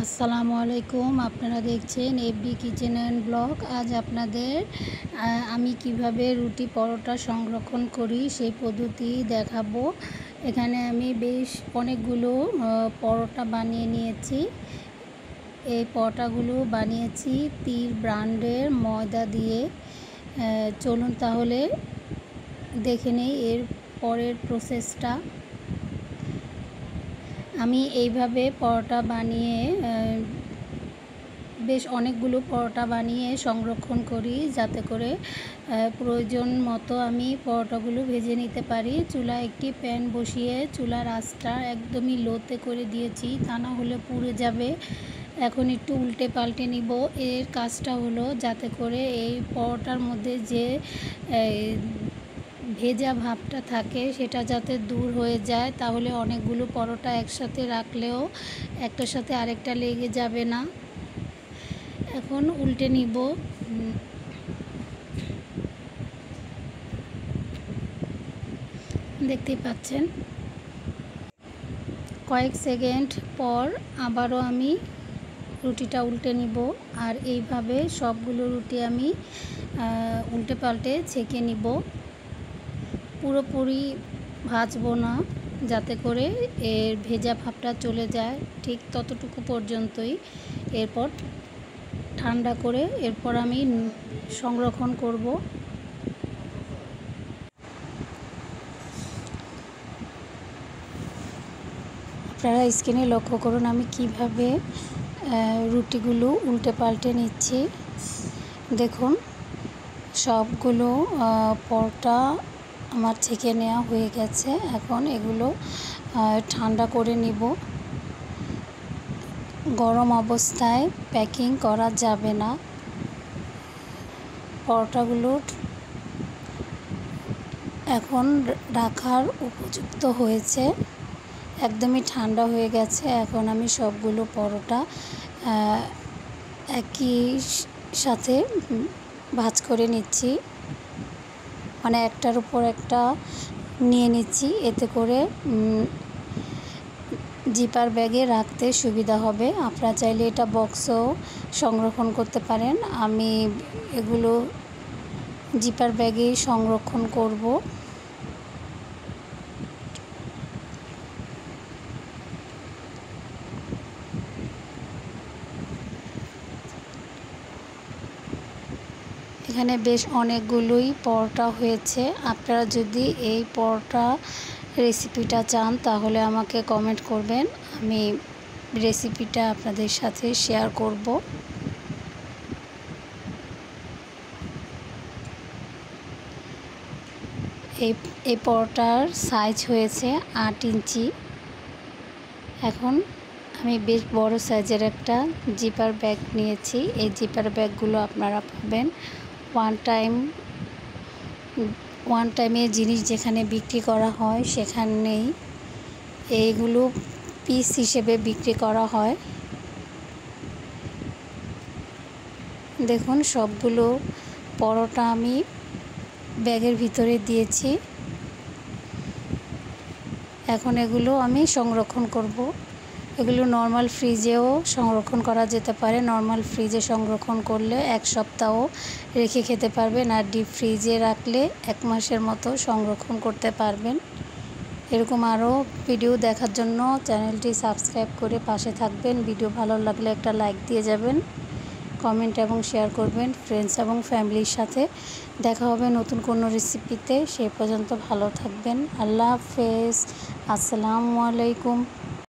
আসসালামু আলাইকুম। আপনারা দেখছেন এফবি কিচেন অ্যান্ড ব্লগ। আজ আপনাদের আমি কিভাবে রুটি পরোটা সংরক্ষণ করি সেই পদ্ধতি দেখাবো। এখানে আমি বেশ অনেকগুলো পরোটা বানিয়ে নিয়েছি। এই পরোটাগুলো বানিয়েছি তীর ব্র্যান্ডের ময়দা দিয়ে। চলুন তাহলে দেখে নেই এর পরের প্রসেসটা। আমি এইভাবে পরোটা বানিয়ে বেশ অনেকগুলো পরোটা বানিয়ে সংরক্ষণ করি, যাতে করে প্রয়োজন মতো আমি পরোটাগুলো ভেজে নিতে পারি। চুলায় একটি প্যান বসিয়ে চুলার আঁচটা একদমই লোতে করে দিয়েছি, তা না হলে পুড়ে যাবে। এখন একটু উল্টে পাল্টে নিব। এর কাজটা হলো যাতে করে এই পরোটার মধ্যে যে ভেজা ভাবটা থাকে সেটা যাতে দূর হয়ে যায়, তাহলে অনেকগুলো পরোটা একসাথে রাখলেও একটার সাথে আরেকটা লেগে যাবে না। এখন উল্টে নিব। দেখতেই পাচ্ছেন। কয়েক সেকেন্ড পর আবারও আমি রুটিটা উল্টে নিব। আর এইভাবে সবগুলো রুটি আমি উল্টে পাল্টে ছেঁকে নিব। পুরোপুরি ভাজবো না, যাতে করে এর ভেজা ভাবটা চলে যায়, ঠিক ততটুকু পর্যন্তই। এরপর ঠান্ডা করে এরপর আমি সংরক্ষণ করব। আপনারা স্ক্রিনে লক্ষ্য করুন আমি কিভাবে রুটিগুলো উল্টে পাল্টে নিচ্ছি। দেখুন, সবগুলো পরোটা আমার ছেঁকে নেওয়া হয়ে গেছে। এখন এগুলো ঠান্ডা করে নিব। গরম অবস্থায় প্যাকিং করা যাবে না। পরোটাগুলো এখন রাখার উপযুক্ত হয়েছে, একদমই ঠান্ডা হয়ে গেছে। এখন আমি সবগুলো পরোটা একই সাথে ভাঁজ করে নিচ্ছি, মানে একটার উপর একটা নিয়ে নিচ্ছি, এতে করে জিপার ব্যাগে রাখতে সুবিধা হবে। আপনারা চাইলে এটা বক্সেও সংরক্ষণ করতে পারেন। আমি এগুলো জিপার ব্যাগেই সংরক্ষণ করব। এখানে বেশ অনেকগুলোই পরোটা হয়েছে। আপনারা যদি এই পরোটা রেসিপিটা চান তাহলে আমাকে কমেন্ট করবেন, আমি রেসিপিটা আপনাদের সাথে শেয়ার করব। এই পরোটার সাইজ হয়েছে 8 ইঞ্চি। এখন আমি বেশ বড় সাইজের একটা জিপার ব্যাগ নিয়েছি। এই জিপার ব্যাগগুলো আপনারা পাবেন ওয়ান টাইমে জিনিস যেখানে বিক্রি করা হয় সেখানেই এইগুলো পিস হিসেবে বিক্রি করা হয়। দেখুন, সবগুলো পরোটা আমি ব্যাগের ভিতরে দিয়েছি। এখন এগুলো আমি সংরক্ষণ করব। এগুলো নর্মাল ফ্রিজেও সংরক্ষণ করা যেতে পারে। নর্মাল ফ্রিজে সংরক্ষণ করলে 1 সপ্তাহ রেখে খেতে পারবেন, আর ডিপ ফ্রিজে রাখলে 1 মাসের মতো সংরক্ষণ করতে পারবেন। এরকম আরও ভিডিও দেখার জন্য চ্যানেলটি সাবস্ক্রাইব করে পাশে থাকবেন। ভিডিও ভালো লাগলে একটা লাইক দিয়ে যাবেন, কমেন্ট এবং শেয়ার করবেন ফ্রেন্ডস এবং ফ্যামিলির সাথে। দেখা হবে নতুন কোনো রেসিপিতে। সেই পর্যন্ত ভালো থাকবেন। আল্লাহ হাফেজ। আসসালামু আলাইকুম।